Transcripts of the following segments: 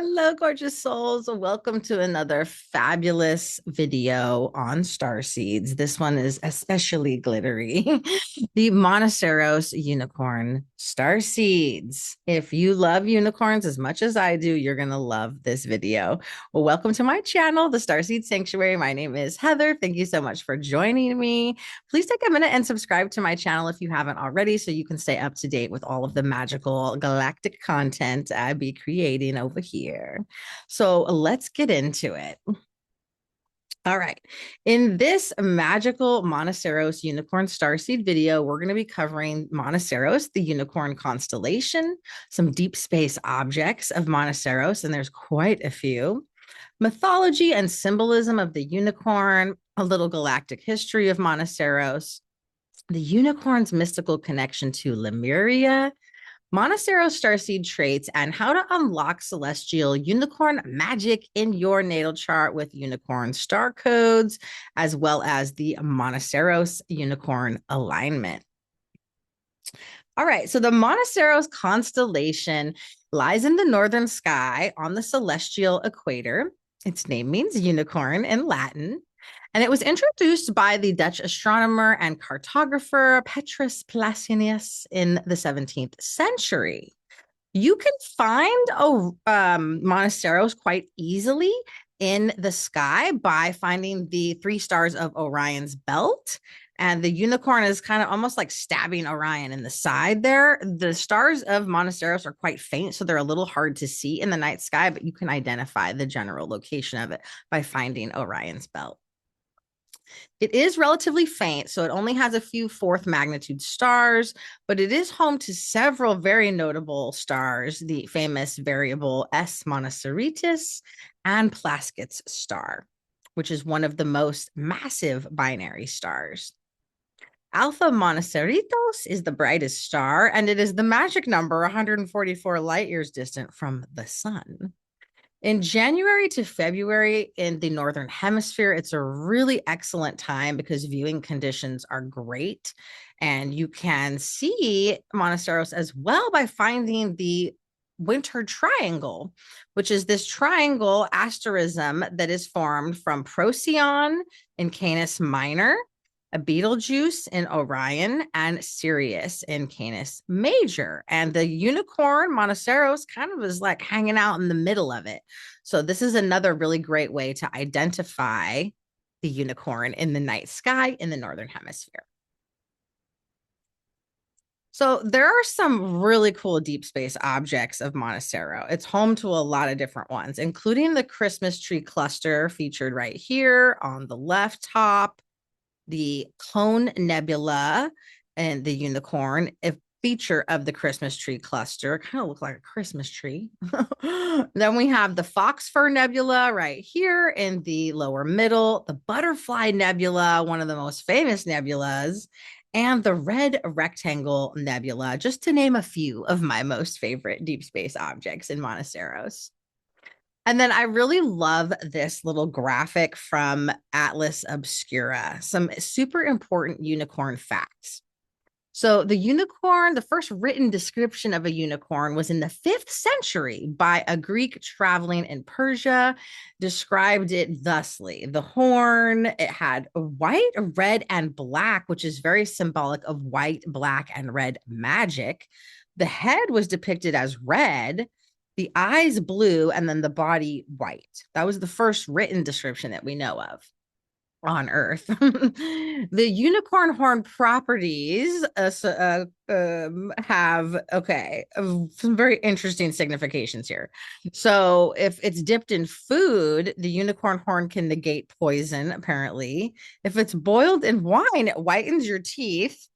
Hello, gorgeous souls. Welcome to another fabulous video on star seeds. This one is especially glittery. The Monoceros unicorn star seeds. If you love unicorns as much as I do, you're going to love this video. Well, welcome to my channel, the Starseed Sanctuary. My name is Heather. Thank you so much for joining me. Please take a minute and subscribe to my channel if you haven't already so you can stay up to date with all of the magical galactic content I be creating over here. So let's get into it. All right. In this magical Monoceros unicorn starseed video, we're going to be covering Monoceros, the unicorn constellation, some deep space objects of Monoceros, and there's quite a few. Mythology and symbolism of the unicorn, a little galactic history of Monoceros, the unicorn's mystical connection to Lemuria, Monoceros starseed traits, and how to unlock celestial unicorn magic in your natal chart with unicorn star codes, as well as the Monoceros unicorn alignment. All right, so the Monoceros constellation lies in the northern sky on the celestial equator. Its name means unicorn in Latin. And it was introduced by the Dutch astronomer and cartographer Petrus Placinius in the 17th century. You can find Monoceros quite easily in the sky by finding the three stars of Orion's belt. And the unicorn is kind of almost like stabbing Orion in the side there. The stars of Monoceros are quite faint, so they're a little hard to see in the night sky, but you can identify the general location of it by finding Orion's belt. It is relatively faint, so it only has a few fourth magnitude stars, but it is home to several very notable stars, the famous variable S Monoceritis and Plaskett's star, which is one of the most massive binary stars. Alpha Monoceritos is the brightest star, and it is the magic number 144 light years distant from the sun. In January to February in the Northern Hemisphere, it's a really excellent time because viewing conditions are great. And you can see Monoceros as well by finding the winter triangle, which is this triangle asterism that is formed from Procyon in Canis Minor, a Betelgeuse in Orion, and Sirius in Canis Major. And the unicorn Monoceros kind of is like hanging out in the middle of it. So this is another really great way to identify the unicorn in the night sky in the Northern Hemisphere. So there are some really cool deep space objects of Monocero. It's home to a lot of different ones, including the Christmas tree cluster featured right here on the left top, the Cone Nebula and the unicorn, a feature of the Christmas tree cluster. Kind of look like a Christmas tree. Then we have the Fox Fir Nebula right here in the lower middle, the Butterfly Nebula, one of the most famous nebulas, and the Red Rectangle Nebula, just to name a few of my most favorite deep space objects in Monoceros. And then I really love this little graphic from Atlas Obscura, some super important unicorn facts. So the unicorn, the first written description of a unicorn was in the 5th century by a Greek traveling in Persia, described it thusly. The horn, it had white, red, and black, which is very symbolic of white, black, and red magic. The head was depicted as red, the eyes blue, and then the body white. That was the first written description that we know of on Earth. The unicorn horn properties have, some very interesting significations here. So if it's dipped in food, the unicorn horn can negate poison, apparently. If it's boiled in wine, it whitens your teeth.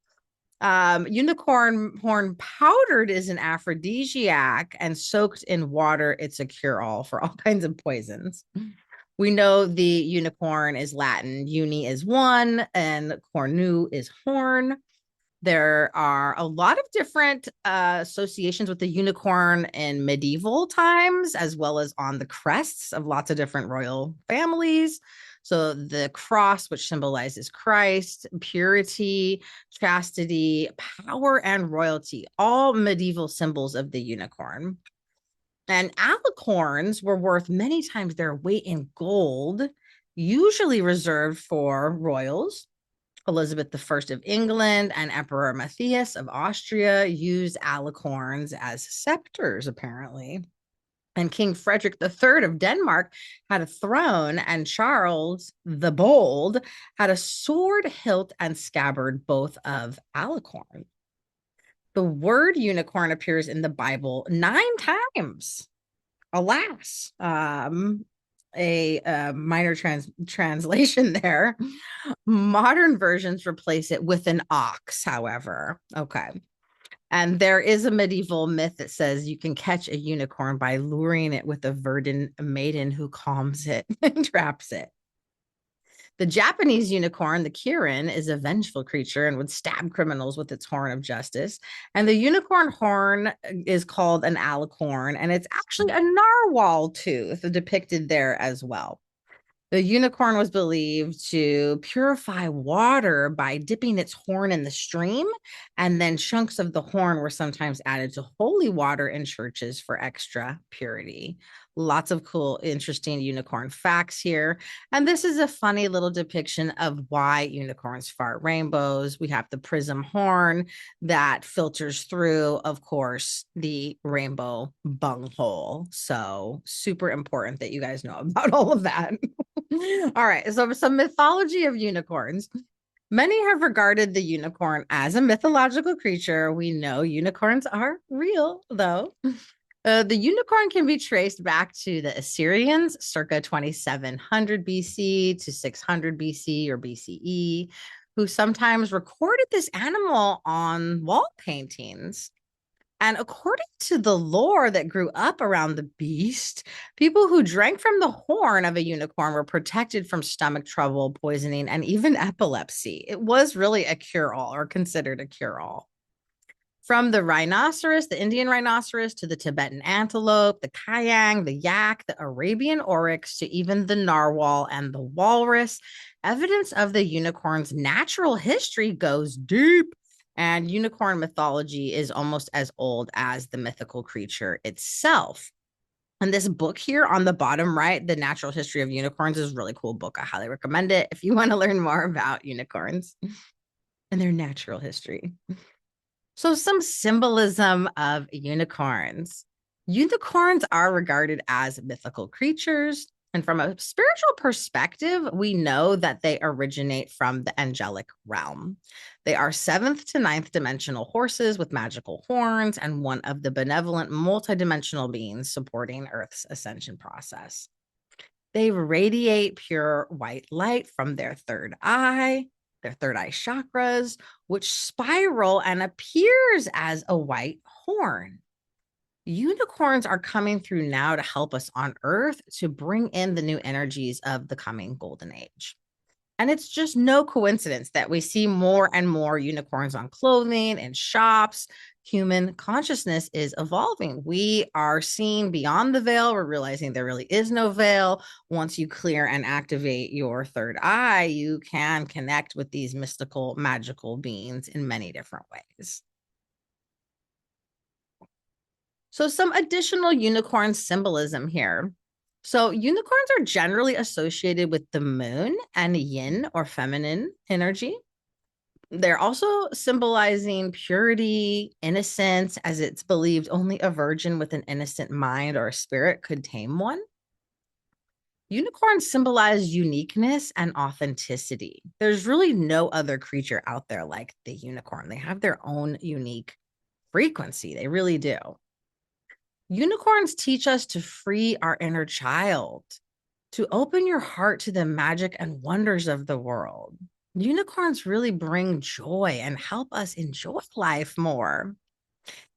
Unicorn horn powdered is an aphrodisiac, and soaked in water, it's a cure-all for all kinds of poisons. We know the unicorn is Latin. Uni is one, and cornu is horn. There are a lot of different associations with the unicorn in medieval times, as well as on the crests of lots of different royal families. So the cross, which symbolizes Christ, purity, chastity, power, and royalty, all medieval symbols of the unicorn. And alicorns were worth many times their weight in gold, usually reserved for royals. Elizabeth I of England and Emperor Matthias of Austria used alicorns as scepters, apparently. And King Frederick III of Denmark had a throne, and Charles the Bold had a sword hilt and scabbard, both of alicorn. The word unicorn appears in the Bible 9 times. Alas, a minor translation there. Modern versions replace it with an ox, however. Okay. And there is a medieval myth that says you can catch a unicorn by luring it with a verdant maiden who calms it and traps it. The Japanese unicorn, the Kirin, is a vengeful creature and would stab criminals with its horn of justice. And the unicorn horn is called an alicorn, and it's actually a narwhal tooth depicted there as well. The unicorn was believed to purify water by dipping its horn in the stream, and then chunks of the horn were sometimes added to holy water in churches for extra purity. Lots of cool, interesting unicorn facts here. And this is a funny little depiction of why unicorns fart rainbows. We have the prism horn that filters through, of course, the rainbow bunghole. So super important that you guys know about all of that. All right, so some mythology of unicorns. Many have regarded the unicorn as a mythological creature. We know unicorns are real, though. The unicorn can be traced back to the Assyrians circa 2700 BC to 600 BC or BCE, who sometimes recorded this animal on wall paintings. And according to the lore that grew up around the beast, people who drank from the horn of a unicorn were protected from stomach trouble, poisoning, and even epilepsy. It was really a cure-all, or considered a cure-all. From the rhinoceros, the Indian rhinoceros, to the Tibetan antelope, the kayang, the yak, the Arabian oryx, to even the narwhal and the walrus, evidence of the unicorn's natural history goes deep. And unicorn mythology is almost as old as the mythical creature itself. And this book here on the bottom right, The Natural History of Unicorns, is a really cool book. I highly recommend it if you want to learn more about unicorns and their natural history. So, some symbolism of unicorns. Unicorns are regarded as mythical creatures. And from a spiritual perspective, we know that they originate from the angelic realm. They are seventh to ninth dimensional horses with magical horns and one of the benevolent multidimensional beings supporting Earth's ascension process. They radiate pure white light from their third eye chakras, which spiral and appears as a white horn. Unicorns are coming through now to help us on Earth to bring in the new energies of the coming golden age. And it's just no coincidence that we see more and more unicorns on clothing and shops. Human consciousness is evolving. We are seeing beyond the veil. We're realizing there really is no veil. Once you clear and activate your third eye, you can connect with these mystical, magical beings in many different ways. So some additional unicorn symbolism here. So unicorns are generally associated with the moon and yin or feminine energy. They're also symbolizing purity, innocence, as it's believed only a virgin with an innocent mind or a spirit could tame one. Unicorns symbolize uniqueness and authenticity. There's really no other creature out there like the unicorn. They have their own unique frequency. They really do. Unicorns teach us to free our inner child, to open your heart to the magic and wonders of the world. Unicorns really bring joy and help us enjoy life more.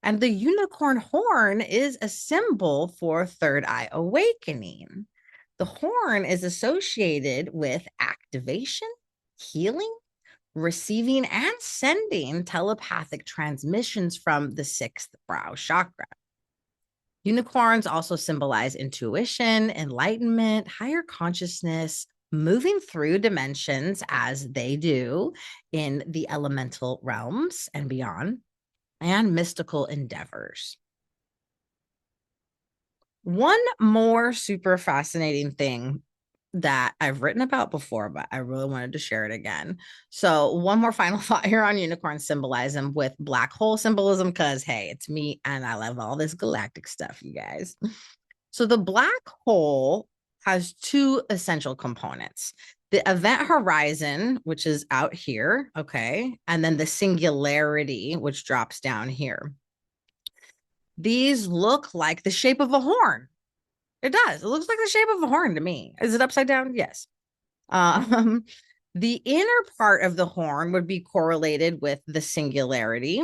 And the unicorn horn is a symbol for third eye awakening. The horn is associated with activation, healing, receiving, and sending telepathic transmissions from the sixth brow chakra. Unicorns also symbolize intuition, enlightenment, higher consciousness, moving through dimensions as they do in the elemental realms and beyond, and mystical endeavors. One more super fascinating thing that I've written about before, but I really wanted to share it again. So, one more final thought here on unicorn symbolism with black hole symbolism, because hey, it's me and I love all this galactic stuff, you guys. So, the black hole has two essential components: the event horizon, which is out here, okay, and then the singularity, which drops down here. These look like the shape of a horn. It does. It looks like the shape of a horn to me. Is it upside down? Yes. Um, the inner part of the horn would be correlated with the singularity,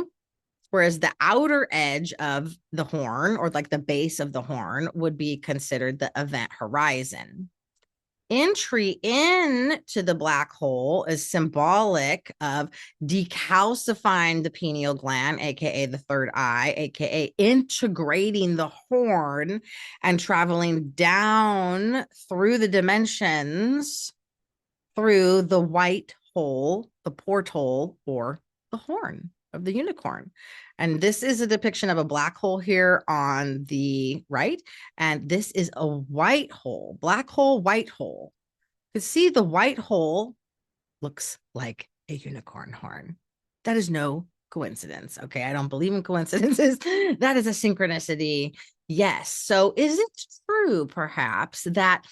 whereas the outer edge of the horn, or like the base of the horn, would be considered the event horizon. Entry into the black hole is symbolic of decalcifying the pineal gland, aka the third eye, aka integrating the horn and traveling down through the dimensions through the white hole, the porthole, or the horn of the unicorn. And this is a depiction of a black hole here on the right. And this is a white hole, black hole, white hole. You can see the white hole looks like a unicorn horn. That is no coincidence. Okay. I don't believe in coincidences. That is a synchronicity. Yes. So is it true, perhaps, that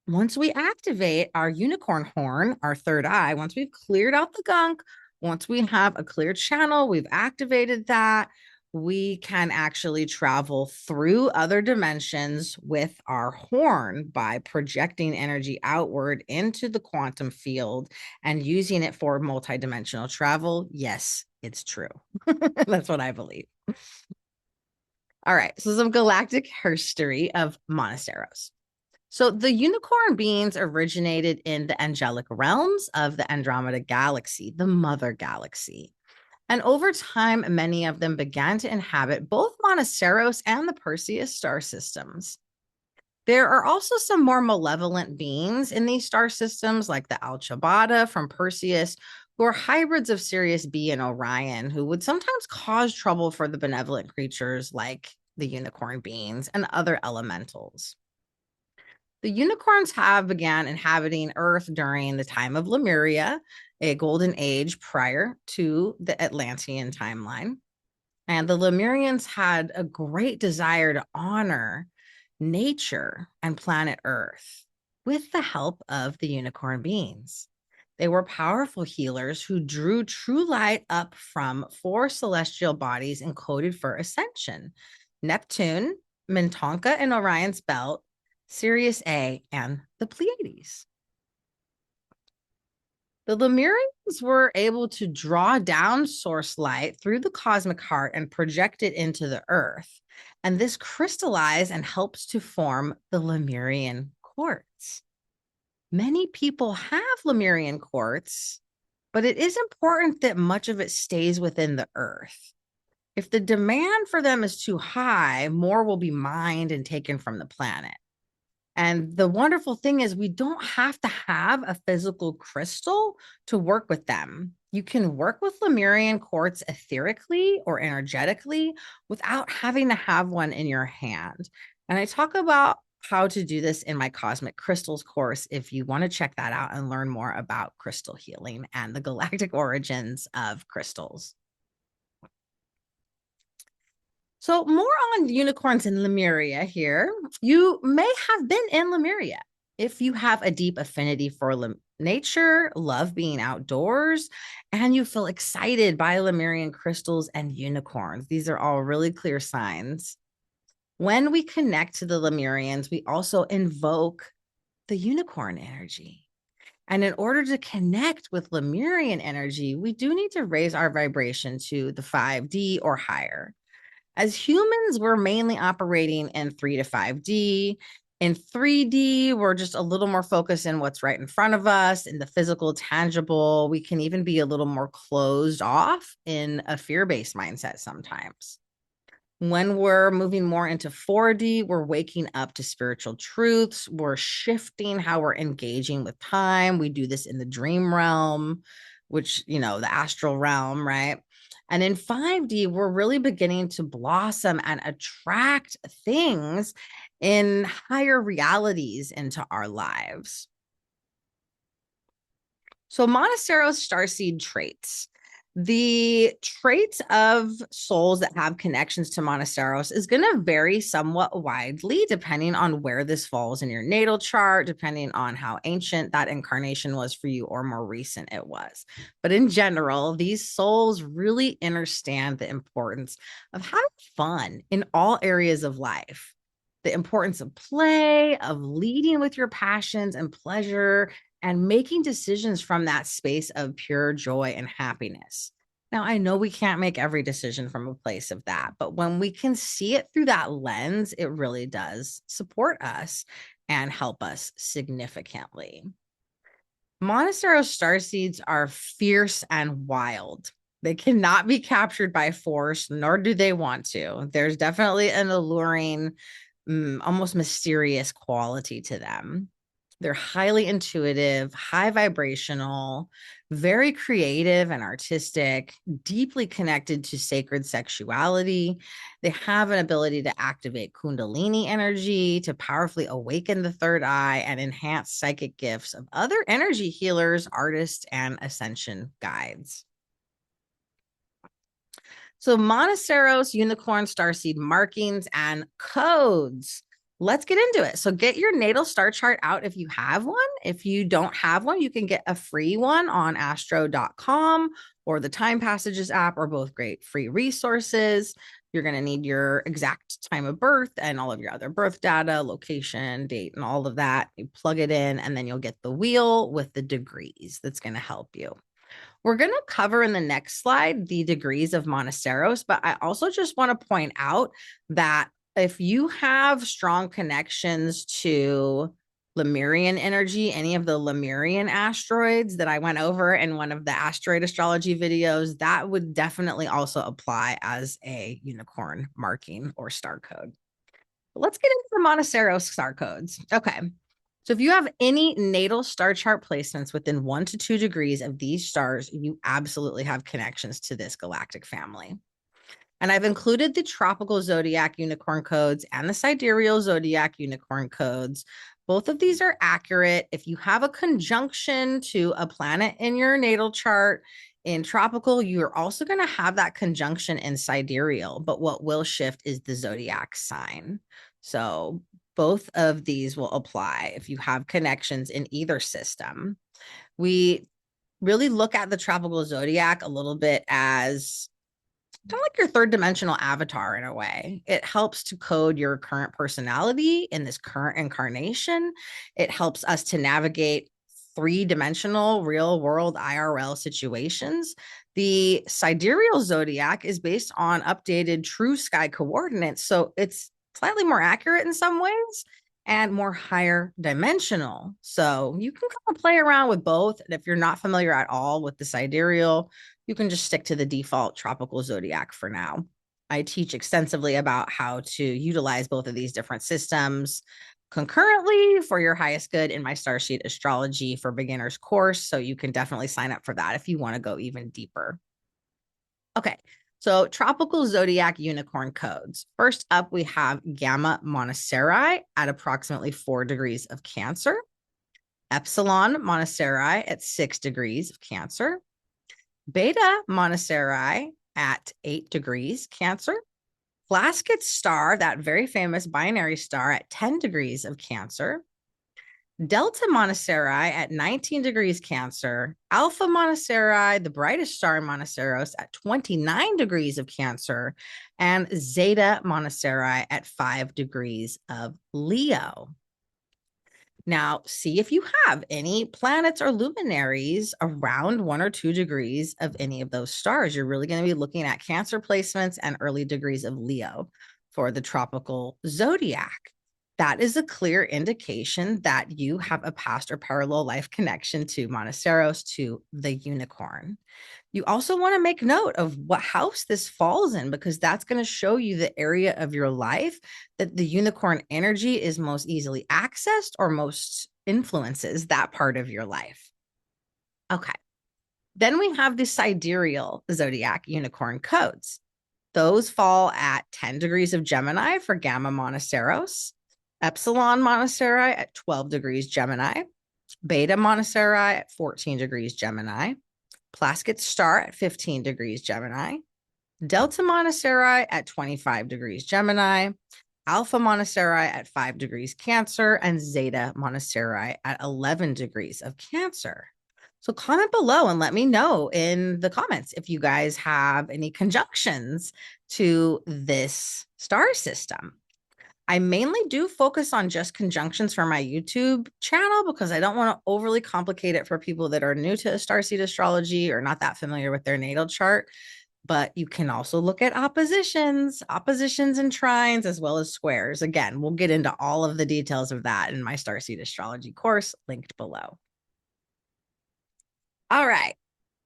once we activate our unicorn horn, our third eye, once we've cleared out the gunk, once we have a clear channel, we've activated that, we can actually travel through other dimensions with our horn by projecting energy outward into the quantum field and using it for multidimensional travel? Yes, it's true. That's what I believe. All right, so some galactic herstory of Monoceros. So the unicorn beings originated in the angelic realms of the Andromeda galaxy, the mother galaxy. And over time, many of them began to inhabit both Monoceros and the Perseus star systems. There are also some more malevolent beings in these star systems, like the Alcibata from Perseus, who are hybrids of Sirius B and Orion, who would sometimes cause trouble for the benevolent creatures like the unicorn beings and other elementals. The unicorns have began inhabiting Earth during the time of Lemuria, a golden age prior to the Atlantean timeline. And the Lemurians had a great desire to honor nature and planet Earth with the help of the unicorn beings. They were powerful healers who drew true light up from four celestial bodies encoded for ascension: Neptune, Mintonka and Orion's belt, Sirius A, and the Pleiades. The Lemurians were able to draw down source light through the cosmic heart and project it into the earth. And this crystallized and helps to form the Lemurian quartz. Many people have Lemurian quartz, but it is important that much of it stays within the earth. If the demand for them is too high, more will be mined and taken from the planet. And the wonderful thing is, we don't have to have a physical crystal to work with them. You can work with Lemurian quartz etherically or energetically without having to have one in your hand. And I talk about how to do this in my Cosmic Crystals course if you want to check that out and learn more about crystal healing and the galactic origins of crystals. So, more on unicorns in Lemuria here. You may have been in Lemuria if you have a deep affinity for nature, love being outdoors, and you feel excited by Lemurian crystals and unicorns. These are all really clear signs. When we connect to the Lemurians, we also invoke the unicorn energy. And in order to connect with Lemurian energy, we do need to raise our vibration to the 5D or higher. As humans, we're mainly operating in 3 to 5D. In 3D, we're just a little more focused in what's right in front of us, in the physical, tangible. We can even be a little more closed off in a fear-based mindset sometimes. When we're moving more into 4D, we're waking up to spiritual truths. We're shifting how we're engaging with time. We do this in the dream realm, which, the astral realm, right? And in 5D, we're really beginning to blossom and attract things in higher realities into our lives. So Monoceros starseed traits. The traits of souls that have connections to Monoceros is going to vary somewhat widely depending on where this falls in your natal chart, depending on how ancient that incarnation was for you or more recent it was. But in general, these souls really understand the importance of having fun in all areas of life, the importance of play, of leading with your passions and pleasure, and making decisions from that space of pure joy and happiness. Now, I know we can't make every decision from a place of that, but when we can see it through that lens, it really does support us and help us significantly. Monoceros starseeds are fierce and wild. They cannot be captured by force, nor do they want to. There's definitely an alluring, almost mysterious quality to them. They're highly intuitive, high vibrational, very creative and artistic, deeply connected to sacred sexuality. They have an ability to activate Kundalini energy, to powerfully awaken the third eye, and enhance psychic gifts of other energy healers, artists, and ascension guides. So, Monoceros unicorn starseed markings and codes. Let's get into it. So get your natal star chart out if you have one. If you don't have one, you can get a free one on astro.com or the Time Passages app, or both great free resources. You're going to need your exact time of birth and all of your other birth data, location, date, and all of that. You plug it in, and then you'll get the wheel with the degrees that's going to help you. We're going to cover in the next slide the degrees of Monoceros, but I also just want to point out that if you have strong connections to Lemurian energy, any of the Lemurian asteroids that I went over in one of the asteroid astrology videos, that would definitely also apply as a unicorn marking or star code. But let's get into the Monoceros star codes. Okay. So if you have any natal star chart placements within 1 to 2 degrees of these stars, you absolutely have connections to this galactic family. And I've included the tropical zodiac unicorn codes and the sidereal zodiac unicorn codes. Both of these are accurate. If you have a conjunction to a planet in your natal chart in tropical, you're also going to have that conjunction in sidereal, but what will shift is the zodiac sign. So both of these will apply if you have connections in either system. We really look at the tropical zodiac a little bit as kind of like your third dimensional avatar in a way. It helps to code your current personality in this current incarnation. It helps us to navigate three-dimensional real world IRL situations. The sidereal zodiac is based on updated true sky coordinates, so it's slightly more accurate in some ways and more higher dimensional. So you can kind of play around with both. And if you're not familiar at all with the sidereal, you can just stick to the default tropical zodiac for now. I teach extensively about how to utilize both of these different systems concurrently for your highest good in my Starseed Astrology for Beginners course. So you can definitely sign up for that if you want to go even deeper. Okay, so tropical zodiac unicorn codes. First up, we have Gamma Monoceri at approximately 4 degrees of Cancer, Epsilon Monoceri at 6 degrees of Cancer, Beta Monoceri at 8 degrees Cancer, Plaskett star, that very famous binary star, at 10 degrees of Cancer, Delta Monoceri at 19 degrees Cancer, Alpha Monoceri, the brightest star in Monoceros, at 29 degrees of Cancer, and Zeta Monoceri at 5 degrees of Leo. Now, see if you have any planets or luminaries around 1 or 2 degrees of any of those stars. You're really going to be looking at Cancer placements and early degrees of Leo for the tropical zodiac. That is a clear indication that you have a past or parallel life connection to Monoceros, to the unicorn. You also want to make note of what house this falls in, because that's going to show you the area of your life that the unicorn energy is most easily accessed or most influences that part of your life. Okay. Then we have the sidereal zodiac unicorn codes. Those fall at 10 degrees of Gemini for Gamma Monoceros, Epsilon Monoceri at 12 degrees Gemini, Beta Monoceri at 14 degrees Gemini, Plaskett Star at 15 degrees Gemini, Delta Monoceri at 25 degrees Gemini, Alpha Monoceri at 5 degrees Cancer, and Zeta Monoceri at 11 degrees of Cancer. So comment below and let me know in the comments if you guys have any conjunctions to this star system. I mainly do focus on just conjunctions for my YouTube channel because I don't want to overly complicate it for people that are new to starseed astrology or not that familiar with their natal chart. But you can also look at oppositions and trines, as well as squares. Again, we'll get into all of the details of that in my starseed astrology course linked below. All right.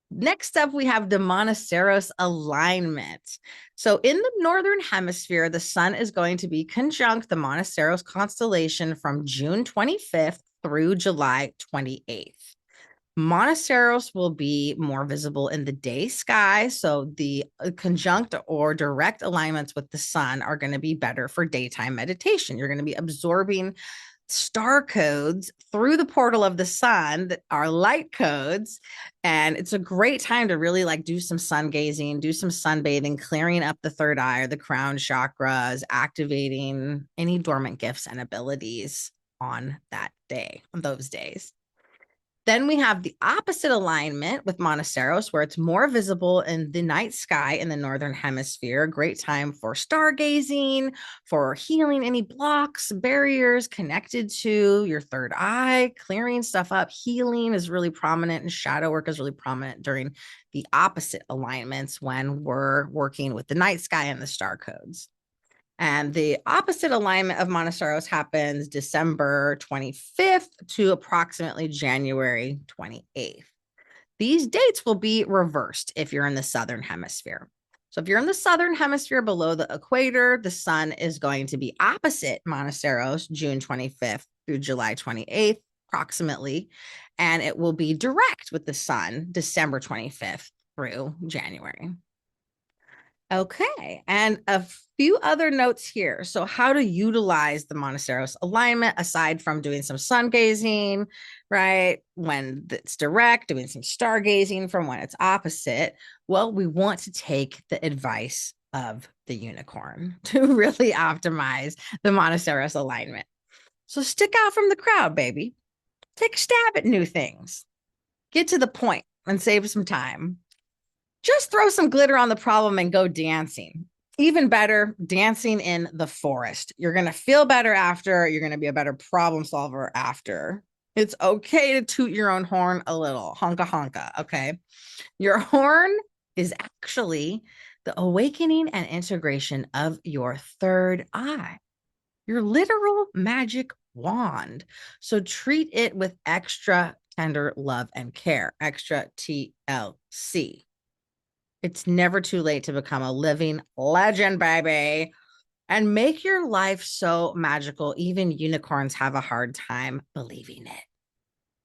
Next up, we have the Monoceros alignment. So in the northern hemisphere, the sun is going to be conjunct the Monoceros constellation from June 25th through July 28th. Monoceros will be more visible in the day sky. So the conjunct or direct alignments with the sun are going to be better for daytime meditation. You're going to be absorbing star codes through the portal of the sun that are light codes. And it's a great time to really like do some sun gazing, do some sunbathing, clearing up the third eye or the crown chakras, activating any dormant gifts and abilities on that day, on those days. Then we have the opposite alignment with Monoceros, where it's more visible in the night sky in the northern hemisphere. Great time for stargazing, for healing any blocks, barriers connected to your third eye, clearing stuff up. Healing is really prominent and shadow work is really prominent during the opposite alignments when we're working with the night sky and the star codes. And the opposite alignment of Monoceros happens December 25th to approximately January 28th. These dates will be reversed if you're in the southern hemisphere. So if you're in the southern hemisphere below the equator, the sun is going to be opposite Monoceros June 25th through July 28th, approximately, and it will be direct with the sun December 25th through January. Okay, and a few other notes here. So how to utilize the Monoceros alignment aside from doing some sun gazing, right? When it's direct, doing some stargazing from when it's opposite. Well, we want to take the advice of the unicorn to really optimize the Monoceros alignment. So stick out from the crowd, baby. Take a stab at new things. Get to the point and save some time. Just throw some glitter on the problem and go dancing. Even better, dancing in the forest. You're going to feel better after. You're going to be a better problem solver after. It's okay to toot your own horn a little. Honka honka, okay? Your horn is actually the awakening and integration of your third eye, your literal magic wand. So treat it with extra tender love and care, extra TLC. It's never too late to become a living legend, baby, and make your life so magical. Even unicorns have a hard time believing it.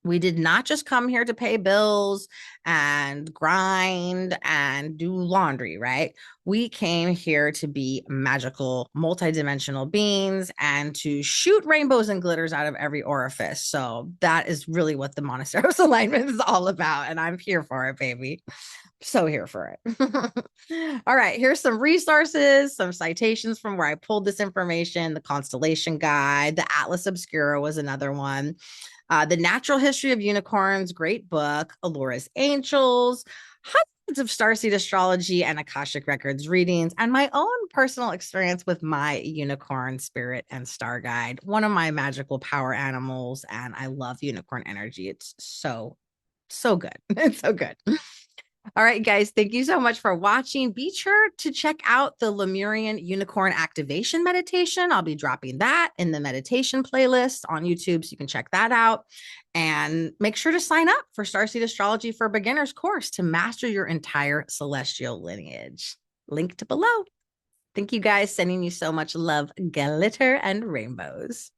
We did not just come here to pay bills and grind and do laundry, right? We came here to be magical, multidimensional beings and to shoot rainbows and glitters out of every orifice. So that is really what the Monoceros alignment is all about. And I'm here for it, baby. So here for it. All right, here's some resources, some citations from where I pulled this information. The Constellation Guide, the Atlas Obscura was another one. The Natural History of Unicorns, great book. Alora's Angels, hundreds of starseed astrology and Akashic Records readings, and my own personal experience with my unicorn spirit and star guide, one of my magical power animals, and I love unicorn energy. It's so good. It's so good. All right, guys, thank you so much for watching. Be sure to check out the Lemurian Unicorn Activation Meditation. I'll be dropping that in the meditation playlist on YouTube, so you can check that out. And make sure to sign up for Starseed Astrology for Beginners course to master your entire celestial lineage. Linked below. Thank you, guys. Sending you so much love, glitter, and rainbows.